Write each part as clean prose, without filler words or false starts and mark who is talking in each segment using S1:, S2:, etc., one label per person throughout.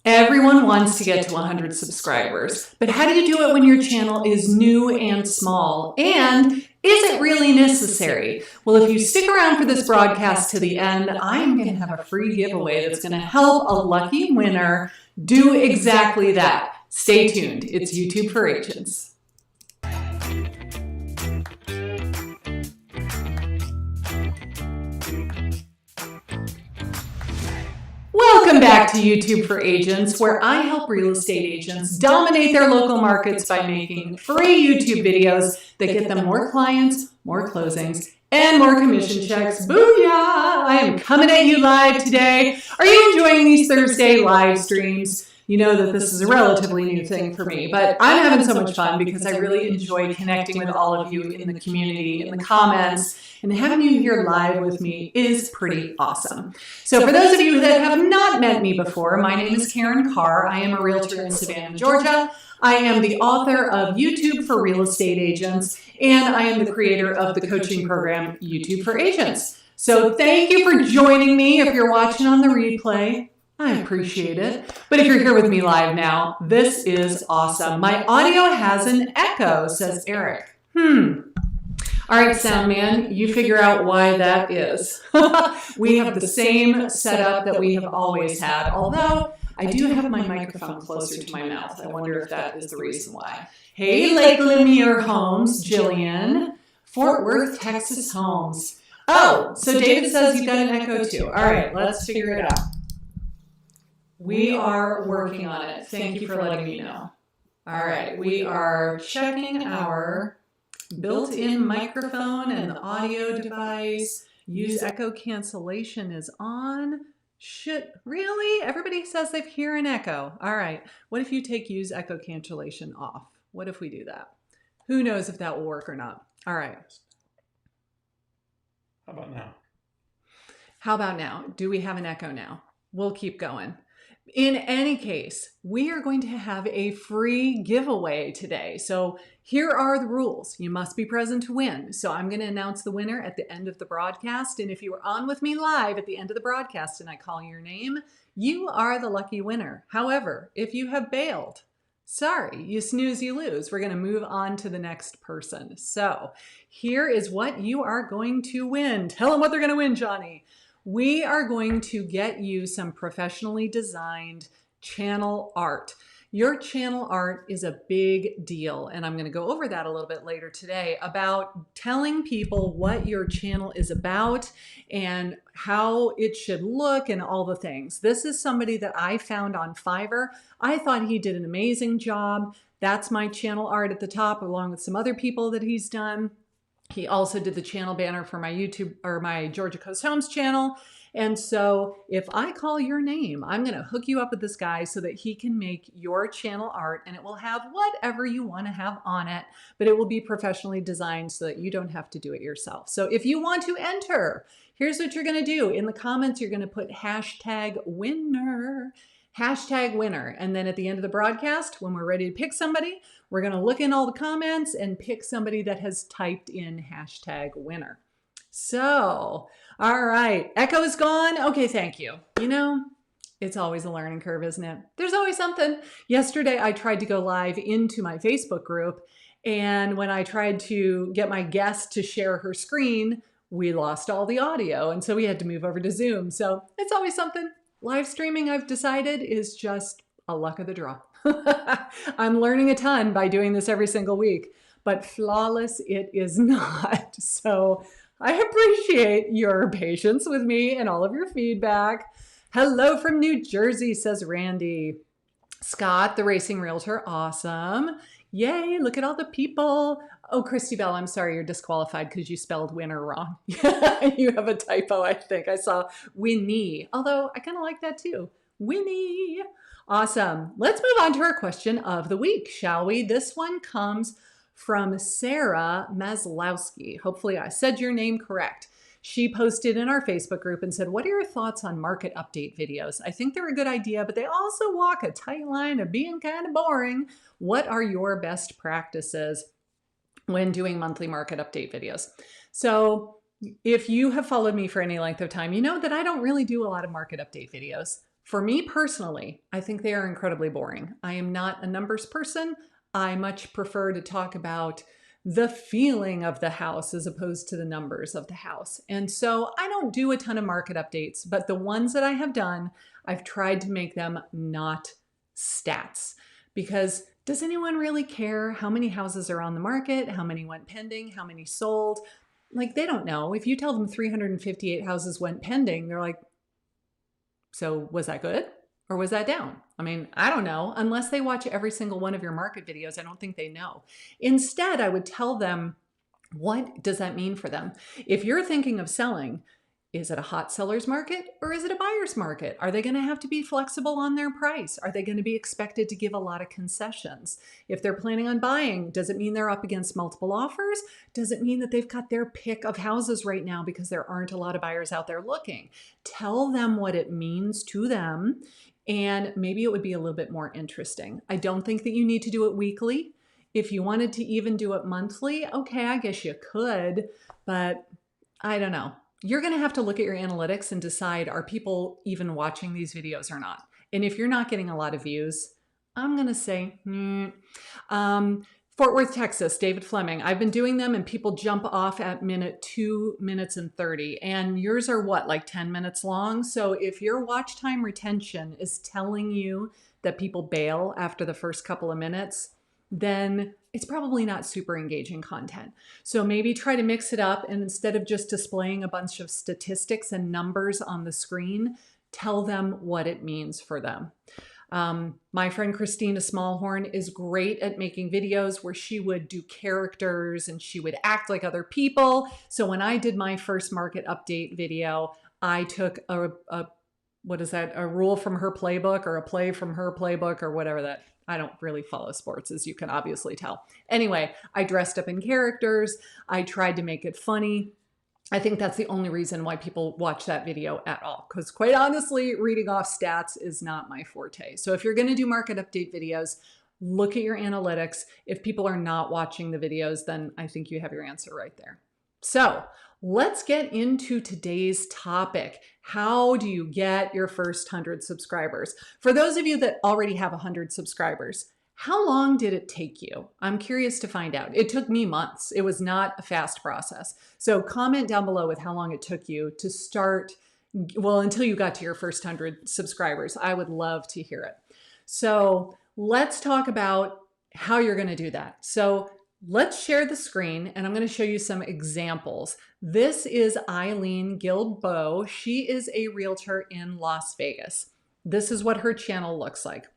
S1: Everyone wants to get to 100 subscribers, but how do you do it when your channel is new and small? And is it really necessary? Well, if you stick around for this broadcast to the end, I'm going to have a free giveaway that's going to help a lucky winner do exactly that. Stay tuned. It's YouTube for Agents. Welcome back to YouTube for Agents, where I help real estate agents dominate their local markets by making free YouTube videos that get them more clients, more closings, and more commission checks. Booyah! I am coming at you live today. Are you enjoying these Thursday live streams? You know that this is a relatively new thing for me, but I'm having so much fun because I really enjoy connecting with all of you in the community, in the comments, and having you here live with me is pretty awesome. So for those of you that have not met me before, my name is Karen Carr. I am a realtor in Savannah, Georgia. I am the author of YouTube for Real Estate Agents, and I am the creator of the coaching program YouTube for Agents. So thank you for joining me. If you're watching on the replay, I appreciate it. But if you're here with me live now, this is awesome. My audio has an echo, says Eric. All right, sound man, you figure out why that is. We have the same setup that we have always had, although I do have my microphone closer to my mouth. I wonder if that is the reason why. Hey, Lake Lanier Homes, Jillian. Fort Worth, Texas Homes. Oh, so David says you've got an echo too. All right, let's figure it out. We are working on it. Thank you for letting me know. All right, we are checking our built-in microphone and the audio device. Use echo cancellation is on. Really? Everybody says they hear an echo. All right, what if you take use echo cancellation off? What if we do that? Who knows if that will work or not? All right.
S2: How about now?
S1: How about now? Do we have an echo now? We'll keep going. In any case, we are going to have a free giveaway today. So here are the rules. You must be present to win. So I'm going to announce the winner at the end of the broadcast. And if you are on with me live at the end of the broadcast and I call your name, you are the lucky winner. However, if you have bailed, sorry, you snooze, you lose. We're going to move on to the next person. So here is what you are going to win. Tell them what they're going to win, Johnny. We are going to get you some professionally designed channel art. Your channel art is a big deal, and I'm going to go over that a little bit later today about telling people what your channel is about and how it should look and all the things. This is somebody that I found on Fiverr. I thought he did an amazing job. That's my channel art at the top, along with some other people that he's done. He also did the channel banner for my YouTube or my Georgia Coast Homes channel. And so if I call your name, I'm going to hook you up with this guy so that he can make your channel art, and it will have whatever you want to have on it, but it will be professionally designed so that you don't have to do it yourself. So if you want to enter, here's what you're going to do. In the comments, you're going to put hashtag winner. Hashtag winner. And then at the end of the broadcast, when we're ready to pick somebody, we're going to look in all the comments and pick somebody that has typed in hashtag winner. So, all right. Echo's gone. Okay, thank you. You know, it's always a learning curve, isn't it? There's always something. Yesterday, I tried to go live into my Facebook group. And when I tried to get my guest to share her screen, we lost all the audio. And so we had to move over to Zoom. So it's always something. Live streaming, I've decided, is just a luck of the draw. I'm learning a ton by doing this every single week, but flawless it is not. So I appreciate your patience with me and all of your feedback. Hello from New Jersey, says Randy. Scott, the racing realtor, awesome. Yay, look at all the people. Oh, Christy Bell, I'm sorry, you're disqualified because you spelled winner wrong. You have a typo, I think. I saw Winnie, although I kind of like that too. Winnie. Awesome. Let's move on to our question of the week, shall we? This one comes from Sarah Maslowski. Hopefully I said your name correct. She posted in our Facebook group and said, what are your thoughts on market update videos? I think they're a good idea, but they also walk a tight line of being kind of boring. What are your best practices when doing monthly market update videos? So if you have followed me for any length of time, you know that I don't really do a lot of market update videos. For me personally, I think they are incredibly boring. I am not a numbers person. I much prefer to talk about the feeling of the house as opposed to the numbers of the house. And so I don't do a ton of market updates, but the ones that I have done, I've tried to make them not stats. Because does anyone really care how many houses are on the market, how many went pending, how many sold? Like, they don't know. If you tell them 358 houses went pending, they're like, so was that good or was that down? I mean, I don't know. Unless they watch every single one of your market videos, I don't think they know. Instead, I would tell them, what does that mean for them? If you're thinking of selling, is it a hot seller's market or is it a buyer's market? Are they going to have to be flexible on their price? Are they going to be expected to give a lot of concessions? If they're planning on buying, does it mean they're up against multiple offers? Does it mean that they've got their pick of houses right now because there aren't a lot of buyers out there looking? Tell them what it means to them, and maybe it would be a little bit more interesting. I don't think that you need to do it weekly. If you wanted to even do it monthly, okay, I guess you could, but I don't know. You're going to have to look at your analytics and decide, are people even watching these videos or not? And if you're not getting a lot of views, I'm going to say, Fort Worth, Texas, David Fleming. I've been doing them and people jump off at minute 2 minutes and 30. And yours are what, like 10 minutes long? So if your watch time retention is telling you that people bail after the first couple of minutes, then it's probably not super engaging content. So maybe try to mix it up, and instead of just displaying a bunch of statistics and numbers on the screen, tell them what it means for them. My friend Christina Smallhorn is great at making videos where she would do characters and she would act like other people. So when I did my first market update video, I took a rule from her playbook or a play from her playbook or whatever that. I don't really follow sports, as you can obviously tell. Anyway, I dressed up in characters. I tried to make it funny. I think that's the only reason why people watch that video at all, because quite honestly, reading off stats is not my forte. So if you're going to do market update videos, look at your analytics. If people are not watching the videos, then I think you have your answer right there. So let's get into today's topic. How do you get your first 100 subscribers? For those of you that already have 100 subscribers, how long did it take you? I'm curious to find out. It took me months. It was not a fast process. So comment down below with how long it took you to start, well, until you got to your first 100 subscribers. I would love to hear it. So let's talk about how you're going to do that. So let's share the screen and I'm going to show you some examples. This is Eileen Guildbow. She is a realtor in Las Vegas. This is what her channel looks like.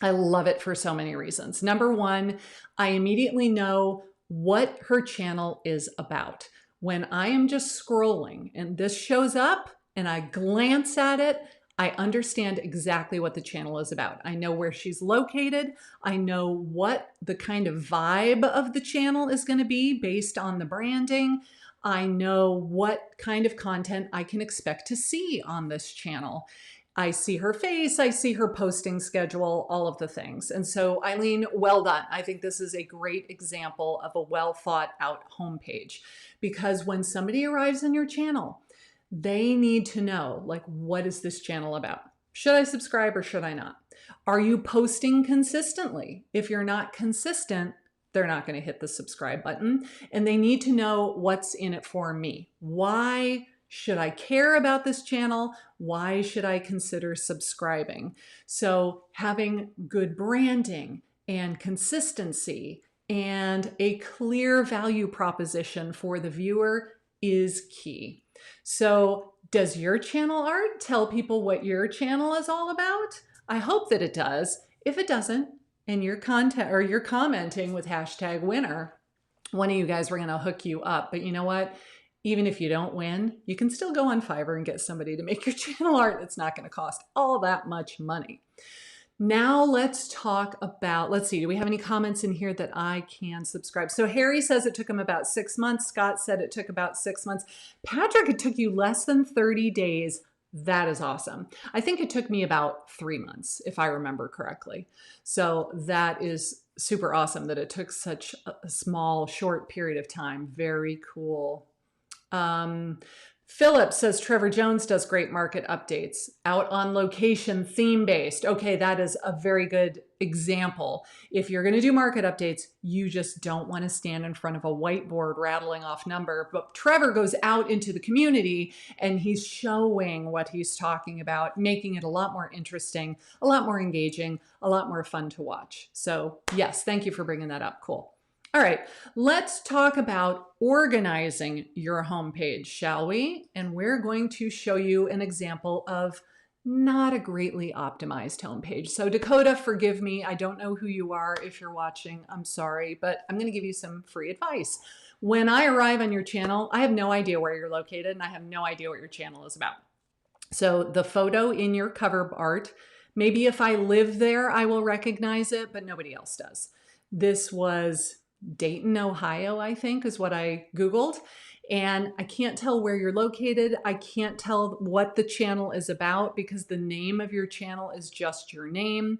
S1: I love it for so many reasons. Number one, I immediately know what her channel is about. When I am just scrolling and this shows up and I glance at it, I understand exactly what the channel is about. I know where she's located. I know what the kind of vibe of the channel is going to be based on the branding. I know what kind of content I can expect to see on this channel. I see her face, I see her posting schedule, all of the things. And so Eileen, well done. I think this is a great example of a well thought out homepage, because when somebody arrives on your channel, they need to know, like, what is this channel about? Should I subscribe or should I not? Are you posting consistently? If you're not consistent, they're not going to hit the subscribe button, and they need to know what's in it for me. Why should I care about this channel? Why should I consider subscribing? So having good branding and consistency and a clear value proposition for the viewer is key. So does your channel art tell people what your channel is all about? I hope that it does. If it doesn't, and you're commenting with #winner, one of you guys were going to hook you up. But you know what? Even if you don't win, you can still go on Fiverr and get somebody to make your channel art. It's not going to cost all that much money. Now let's talk about, let's see, do we have any comments in here that I can subscribe? So Harry says it took him about 6 months. Scott said it took about 6 months. Patrick, it took you less than 30 days. That is awesome. I think it took me about 3 months, if I remember correctly. So that is super awesome that it took such a small, short period of time. Very cool. Philip says Trevor Jones does great market updates, out on location, theme-based. Okay, that is a very good example. If you're going to do market updates, you just don't want to stand in front of a whiteboard rattling off number. But Trevor goes out into the community and he's showing what he's talking about, making it a lot more interesting, a lot more engaging, a lot more fun to watch. So yes, thank you for bringing that up. Cool. All right, let's talk about organizing your homepage, shall we? And we're going to show you an example of not a greatly optimized homepage. So Dakota, forgive me. I don't know who you are. If you're watching, I'm sorry, but I'm going to give you some free advice. When I arrive on your channel, I have no idea where you're located and I have no idea what your channel is about. So the photo in your cover art, maybe if I live there, I will recognize it, but nobody else does. This was Dayton, Ohio, I think is what I Googled. And I can't tell where you're located. I can't tell what the channel is about because the name of your channel is just your name.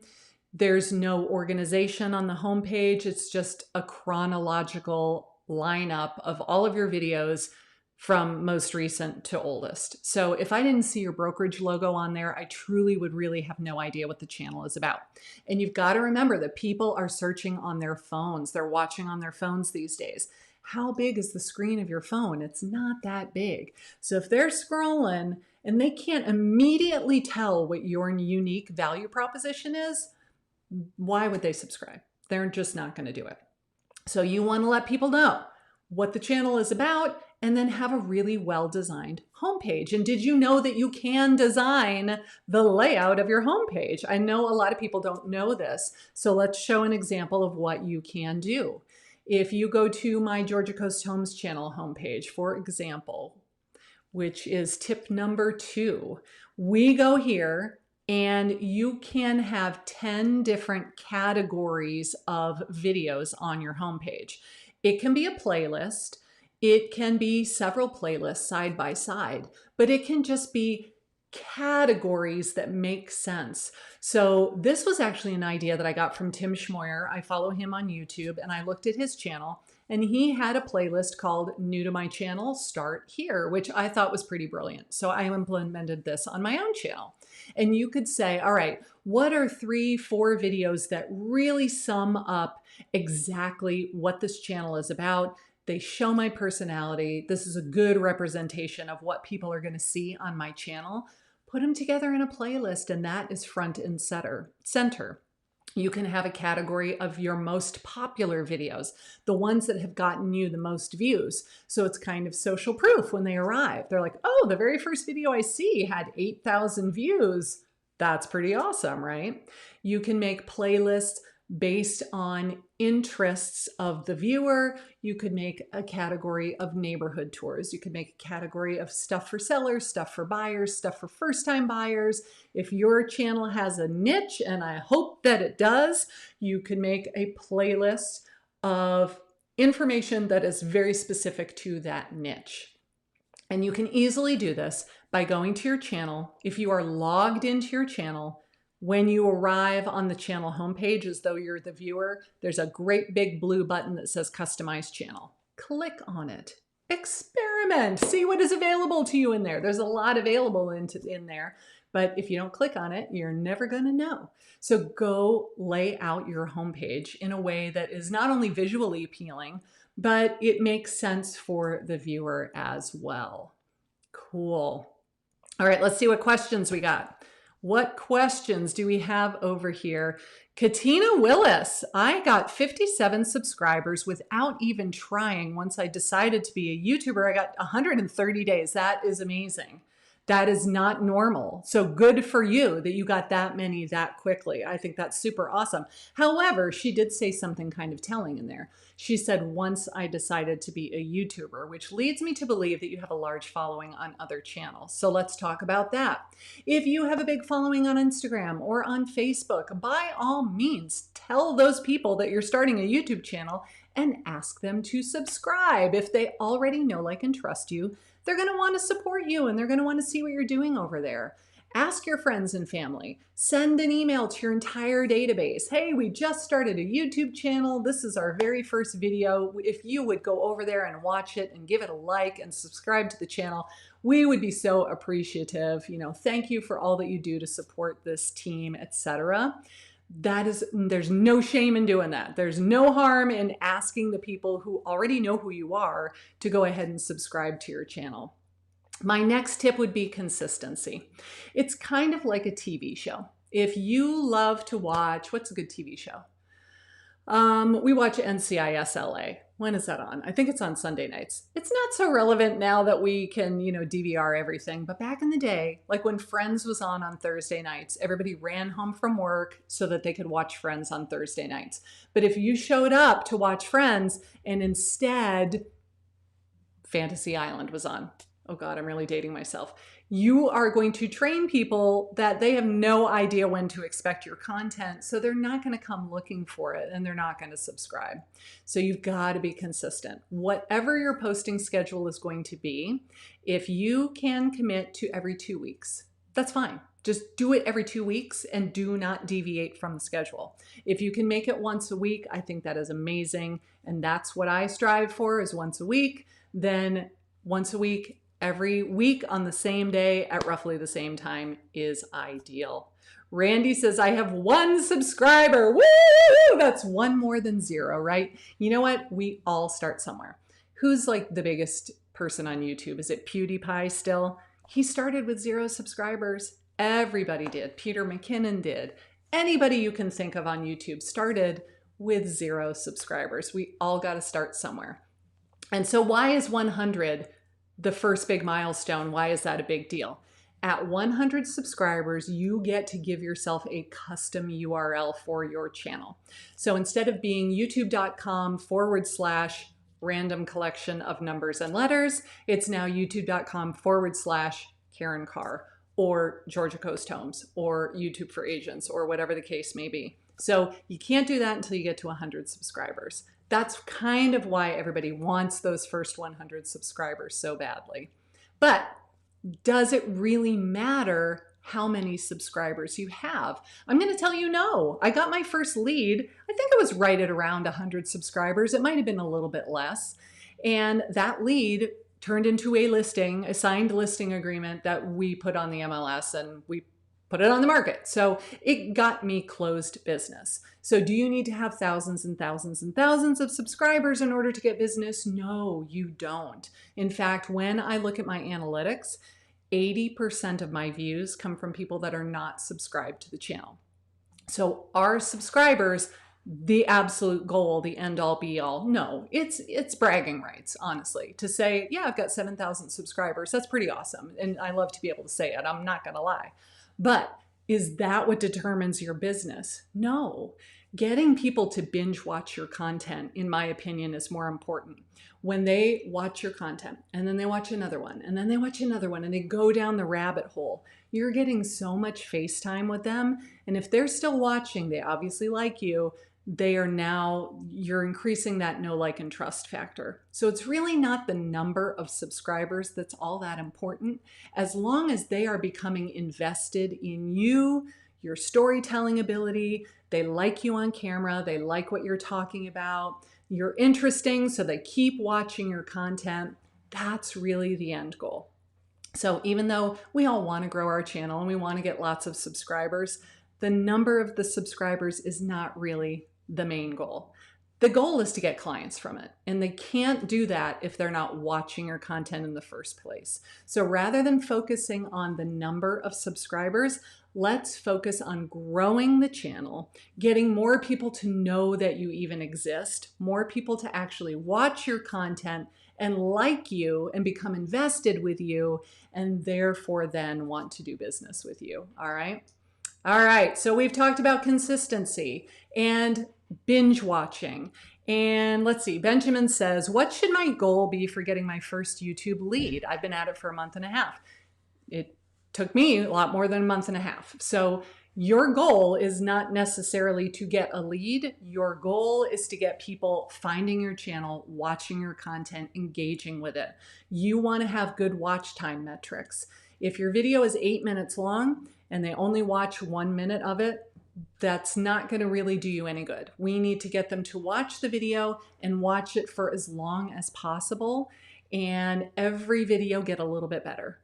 S1: There's no organization on the homepage. It's just a chronological lineup of all of your videos from most recent to oldest. So if I didn't see your brokerage logo on there, I truly would really have no idea what the channel is about. And you've got to remember that people are searching on their phones. They're watching on their phones these days. How big is the screen of your phone? It's not that big. So if they're scrolling and they can't immediately tell what your unique value proposition is, why would they subscribe? They're just not going to do it. So you want to let people know what the channel is about and then have a really well-designed homepage. And did you know that you can design the layout of your homepage? I know a lot of people don't know this, so let's show an example of what you can do. If you go to my Georgia Coast Homes channel homepage, for example, which is tip number 2, we go here and you can have 10 different categories of videos on your homepage. It can be a playlist. It can be several playlists side by side, but it can just be categories that make sense. So this was actually an idea that I got from Tim Schmoyer. I follow him on YouTube and I looked at his channel and he had a playlist called New to My Channel, Start Here, which I thought was pretty brilliant. So I implemented this on my own channel. And you could say, all right, what are 3, 4 videos that really sum up exactly what this channel is about? They show my personality. This is a good representation of what people are going to see on my channel. Put them together in a playlist, and that is front and center. You can have a category of your most popular videos, the ones that have gotten you the most views. So it's kind of social proof when they arrive. They're like, oh, the very first video I see had 8,000 views. That's pretty awesome, right? You can make playlists based on interests of the viewer. You could make a category of neighborhood tours. You could make a category of stuff for sellers, stuff for buyers, stuff for first-time buyers. If your channel has a niche, and I hope that it does, you could make a playlist of information that is very specific to that niche. And you can easily do this by going to your channel. If you are logged into your channel, when you arrive on the channel homepage, as though you're the viewer, there's a great big blue button that says Customize Channel. Click on it. Experiment. See what is available to you in there. There's a lot available in there, but if you don't click on it, you're never going to know. So go lay out your homepage in a way that is not only visually appealing, but it makes sense for the viewer as well. Cool. All right, let's see what questions we got. What questions do we have over here? Katina Willis, I got 57 subscribers without even trying. Once I decided to be a YouTuber, I got 130 days. That is amazing. That is not normal. So good for you that you got that many that quickly. I think that's super awesome. However, she did say something kind of telling in there. She said, once I decided to be a YouTuber, which leads me to believe that you have a large following on other channels. So let's talk about that. If you have a big following on Instagram or on Facebook, by all means, tell those people that you're starting a YouTube channel and ask them to subscribe. If they already know, like, and trust you, they're going to want to support you and they're going to want to see what you're doing over there. Ask your friends and family. Send an email to your entire database. Hey, we just started a YouTube channel. This is our very first video. If you would go over there and watch it and give it a like and subscribe to the channel, we would be so appreciative. Thank you for all that you do to support this team, etc. There's no shame in doing that. There's no harm in asking the people who already know who you are to go ahead and subscribe to your channel. My next tip would be consistency. It's kind of like a TV show. If you love to watch, what's a good TV show? We watch NCIS LA. When is that on? I think it's on Sunday nights. It's not so relevant now that we can, DVR everything. But back in the day, like when Friends was on Thursday nights, everybody ran home from work so that they could watch Friends on Thursday nights. But if you showed up to watch Friends and instead Fantasy Island was on, oh God, I'm really dating myself. You are going to train people that they have no idea when to expect your content, so they're not going to come looking for it and they're not going to subscribe. So you've got to be consistent. Whatever your posting schedule is going to be, if you can commit to every 2 weeks, that's fine. Just do it every 2 weeks and do not deviate from the schedule. If you can make it once a week, I think that is amazing. And that's what I strive for, is once a week. Then once a week, every week on the same day at roughly the same time is ideal. Randy says, I have 1 subscriber. Woo! That's 1 more than 0, right? You know what? We all start somewhere. Who's like the biggest person on YouTube? Is it PewDiePie still? He started with 0 subscribers. Everybody did. Peter McKinnon did. Anybody you can think of on YouTube started with 0 subscribers. We all got to start somewhere. And so why is 100 the first big milestone? Why is that a big deal? At 100 subscribers, you get to give yourself a custom URL for your channel. So instead of being youtube.com/random collection of numbers and letters, it's now youtube.com/Karen Carr or Georgia Coast Homes or YouTube for Agents or whatever the case may be. So you can't do that until you get to 100 subscribers. That's kind of why everybody wants those first 100 subscribers so badly. But does it really matter how many subscribers you have? I'm going to tell you no. I got my first lead. I think it was right at around 100 subscribers. It might have been a little bit less. And that lead turned into a listing, a signed listing agreement that we put on the MLS and we put it on the market. So it got me closed business. So do you need to have thousands and thousands and thousands of subscribers in order to get business? No, you don't. In fact, when I look at my analytics, 80% of my views come from people that are not subscribed to the channel. So are subscribers the absolute goal, the end all be all? No, it's bragging rights, honestly, to say, yeah, I've got 7,000 subscribers. That's pretty awesome. And I love to be able to say it. I'm not going to lie. But is that what determines your business? No. Getting people to binge watch your content, in my opinion, is more important. When they watch your content and then they watch another one and then they watch another one and they go down the rabbit hole, you're getting so much face time with them. And if they're still watching, they obviously like you. You're increasing that know, like, and trust factor. So it's really not the number of subscribers that's all that important, as long as they are becoming invested in you, your storytelling ability, they like you on camera, they like what you're talking about, you're interesting, so they keep watching your content. That's really the end goal. So even though we all want to grow our channel and we want to get lots of subscribers, the number of the subscribers is not really the main goal. The goal is to get clients from it, and they can't do that if they're not watching your content in the first place. So rather than focusing on the number of subscribers, let's focus on growing the channel, getting more people to know that you even exist, more people to actually watch your content, and like you and become invested with you, and therefore then want to do business with you. All right. All right. So we've talked about consistency and binge watching. And let's see, Benjamin says, what should my goal be for getting my first YouTube lead? I've been at it for a month and a half. It took me a lot more than a month and a half. So your goal is not necessarily to get a lead. Your goal is to get people finding your channel, watching your content, engaging with it. You want to have good watch time metrics. If your video is 8 minutes long and they only watch 1 minute of it, that's not going to really do you any good. We need to get them to watch the video and watch it for as long as possible. And every video get a little bit better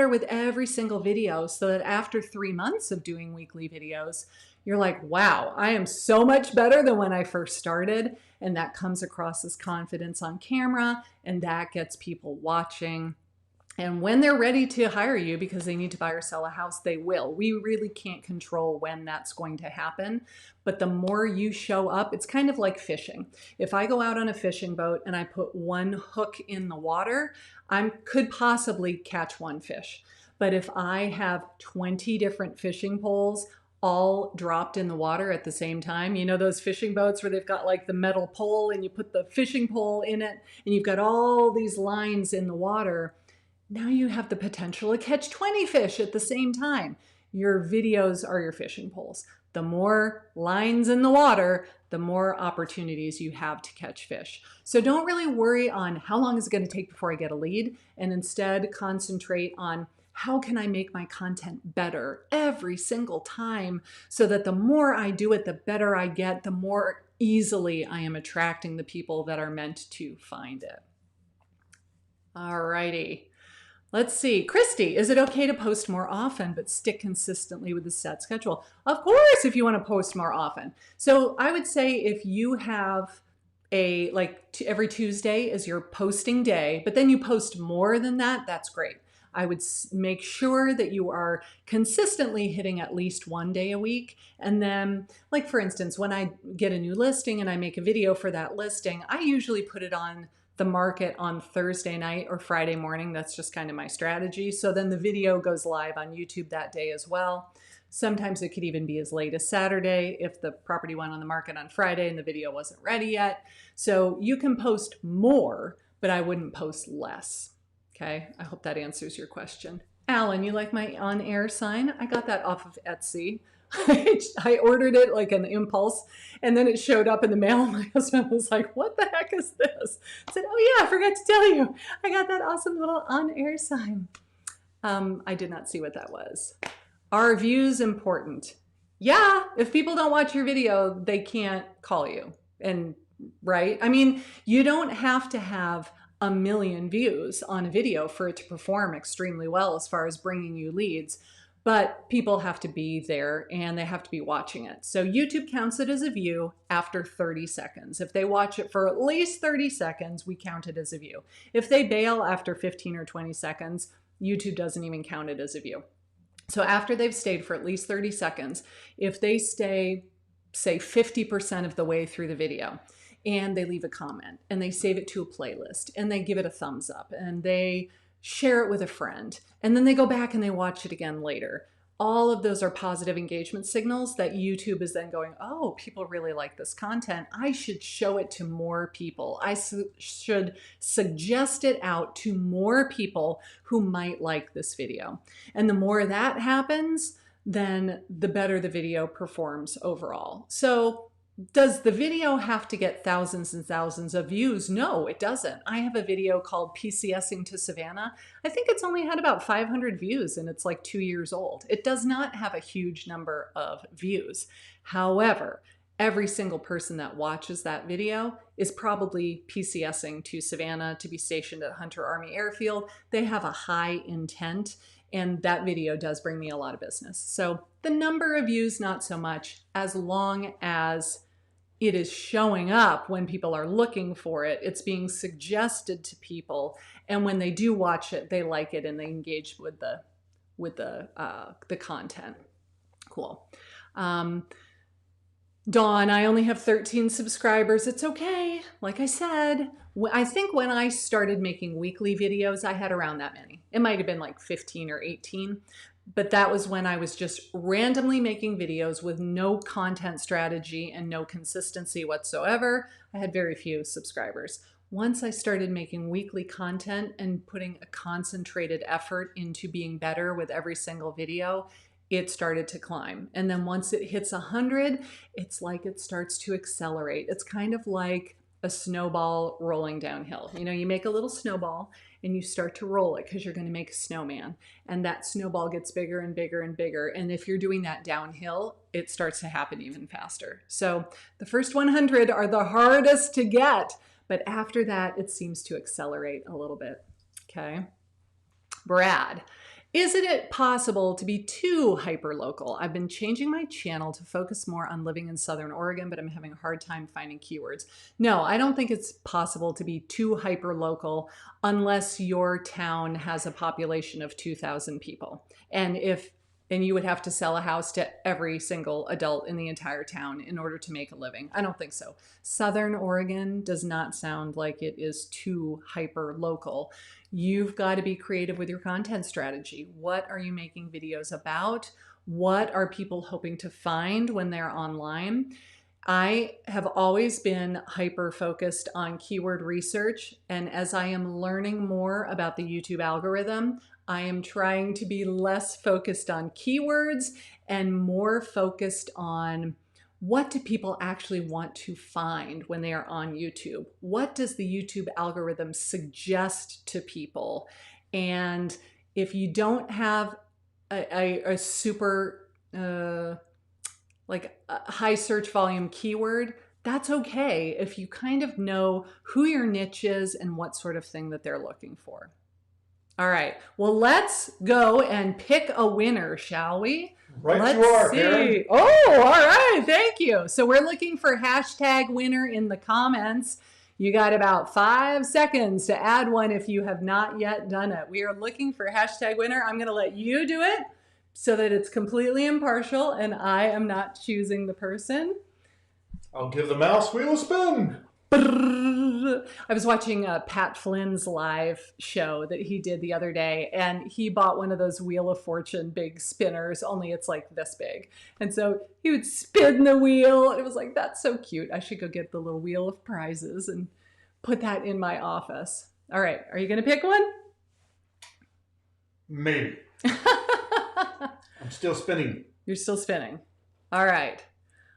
S1: with every single video, so that after 3 months of doing weekly videos, you're like, wow, I am so much better than when I first started. And that comes across as confidence on camera, and that gets people watching. And when they're ready to hire you because they need to buy or sell a house, they will. We really can't control when that's going to happen. But the more you show up, it's kind of like fishing. If I go out on a fishing boat and I put one hook in the water, I could possibly catch one fish. But if I have 20 different fishing poles all dropped in the water at the same time, you know those fishing boats where they've got like the metal pole and you put the fishing pole in it and you've got all these lines in the water, now you have the potential to catch 20 fish at the same time. Your videos are your fishing poles. The more lines in the water, the more opportunities you have to catch fish. So don't really worry on how long is it going to take before I get a lead, and instead concentrate on how can I make my content better every single time, so that the more I do it, the better I get, the more easily I am attracting the people that are meant to find it. All righty. Let's see. Christy, is it okay to post more often but stick consistently with the set schedule? Of course, if you want to post more often. So I would say if you have every Tuesday is your posting day, but then you post more than that, that's great. I would make sure that you are consistently hitting at least 1 day a week. And then, like for instance, when I get a new listing and I make a video for that listing, I usually put it on the market on Thursday night or Friday morning. That's just kind of my strategy. So then the video goes live on YouTube that day as well. Sometimes it could even be as late as Saturday if the property went on the market on Friday and the video wasn't ready yet. So you can post more, but I wouldn't post less. Okay, I hope that answers your question. Alan, you like my on-air sign? I got that off of Etsy. I ordered it like an impulse, and then it showed up in the mail. My husband was like, what the heck is this? I said, oh yeah, I forgot to tell you. I got that awesome little on-air sign. I did not see what that was. Are views important? Yeah, if people don't watch your video, they can't call you. And right? I mean, you don't have to have 1 million views on a video for it to perform extremely well as far as bringing you leads. But people have to be there and they have to be watching it. So YouTube counts it as a view after 30 seconds. If they watch it for at least 30 seconds, we count it as a view. If they bail after 15 or 20 seconds, YouTube doesn't even count it as a view. So after they've stayed for at least 30 seconds, if they stay, say 50% of the way through the video, and they leave a comment and they save it to a playlist and they give it a thumbs up and they share it with a friend, and then they go back and they watch it again later. All of those are positive engagement signals that YouTube is then going, oh, people really like this content. I should show it to more people. I should suggest it out to more people who might like this video. And the more that happens, then the better the video performs overall. So does the video have to get thousands and thousands of views? No, it doesn't. I have a video called PCSing to Savannah. I think it's only had about 500 views and it's like 2 years old. It does not have a huge number of views. However, every single person that watches that video is probably PCSing to Savannah to be stationed at Hunter Army Airfield. They have a high intent, and that video does bring me a lot of business. So the number of views, not so much, as long as it is showing up when people are looking for it. It's being suggested to people, and when they do watch it, they like it and they engage with the content. Cool. Dawn, I only have 13 subscribers. It's okay. Like I said, I think when I started making weekly videos, I had around that many. It might have been like 15 or 18, but that was when I was just randomly making videos with no content strategy and no consistency whatsoever. I had very few subscribers. Once I started making weekly content and putting a concentrated effort into being better with every single video, it started to climb. And then once it hits 100, it's like it starts to accelerate. It's kind of like a snowball rolling downhill. You know, you make a little snowball and you start to roll it because you're going to make a snowman. And that snowball gets bigger and bigger and bigger. And if you're doing that downhill, it starts to happen even faster. So the first 100 are the hardest to get. But after that, it seems to accelerate a little bit. Okay. Brad, isn't it possible to be too hyper-local? I've been changing my channel to focus more on living in Southern Oregon, but I'm having a hard time finding keywords. No, I don't think it's possible to be too hyper-local unless your town has a population of 2,000 people. And you would have to sell a house to every single adult in the entire town in order to make a living. I don't think so. Southern Oregon does not sound like it is too hyper local. You've got to be creative with your content strategy. What are you making videos about? What are people hoping to find when they're online? I have always been hyper focused on keyword research. And as I am learning more about the YouTube algorithm, I am trying to be less focused on keywords and more focused on what do people actually want to find when they are on YouTube? What does the YouTube algorithm suggest to people? And if you don't have a super like a high search volume keyword, that's okay if you kind of know who your niche is and what sort of thing that they're looking for. All right, well, let's go and pick a winner, shall we?
S2: Right, you are, Karen.
S1: Oh, all right, thank you. So we're looking for hashtag winner in the comments. You got about 5 seconds to add one if you have not yet done it. We are looking for hashtag winner. I'm gonna let you do it so that it's completely impartial and I am not choosing the person.
S2: I'll give the mouse wheel a spin.
S1: I was watching Pat Flynn's live show that he did the other day, and he bought one of those Wheel of Fortune big spinners, only it's like this big. And so he would spin the wheel. It was like, that's so cute. I should go get the little wheel of prizes and put that in my office. All right, are you going to pick one?
S2: Maybe. I'm still spinning.
S1: You're still spinning. All right,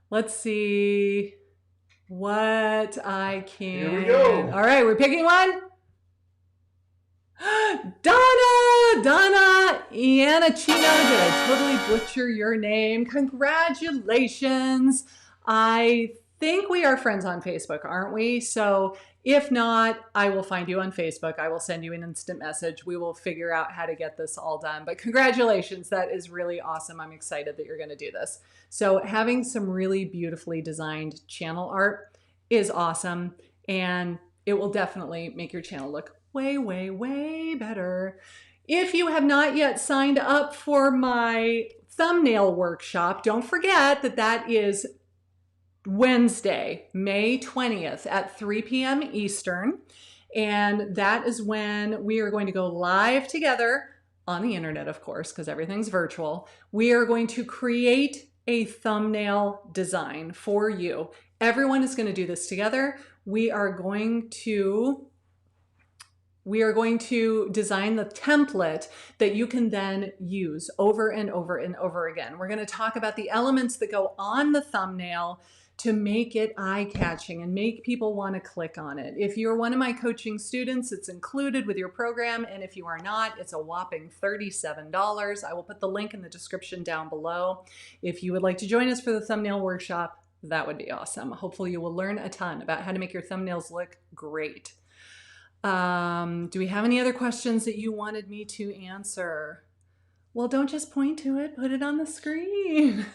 S1: let's see what I can.
S2: Here we go.
S1: All right, we're picking one. Donna Iannacino. Did I totally butcher your name? Congratulations. I think we are friends on Facebook, aren't we? So if not, I will find you on Facebook. I will send you an instant message. We will figure out how to get this all done. But congratulations. That is really awesome. I'm excited that you're going to do this. So having some really beautifully designed channel art is awesome. And it will definitely make your channel look way, way, way better. If you have not yet signed up for my thumbnail workshop, don't forget that that is Wednesday, May 20th at 3 p.m. Eastern. And that is when we are going to go live together on the internet, of course, because everything's virtual. We are going to create a thumbnail design for you. Everyone is going to do this together. We are going to design the template that you can then use over and over and over again. We're going to talk about the elements that go on the thumbnail to make it eye-catching and make people want to click on it. If you're one of my coaching students, it's included with your program, and if you are not, it's a whopping $37. I will put the link in the description down below. If you would like to join us for the thumbnail workshop, that would be awesome. Hopefully you will learn a ton about how to make your thumbnails look great. Do we have any other questions that you wanted me to answer? Well, don't just point to it, put it on the screen.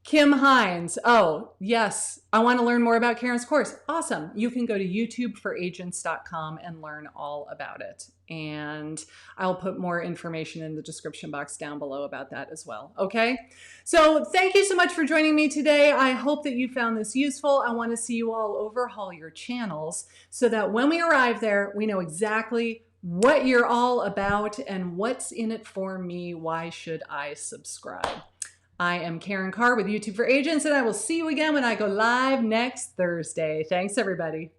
S1: Kim Hines. Oh, yes. I want to learn more about Karen's course. Awesome. You can go to youtubeforagents.com and learn all about it. And I'll put more information in the description box down below about that as well. Okay. So thank you so much for joining me today. I hope that you found this useful. I want to see you all overhaul your channels so that when we arrive there, we know exactly what you're all about and what's in it for me. Why should I subscribe? I am Karen Carr with YouTube for Agents, and I will see you again when I go live next Thursday. Thanks, everybody.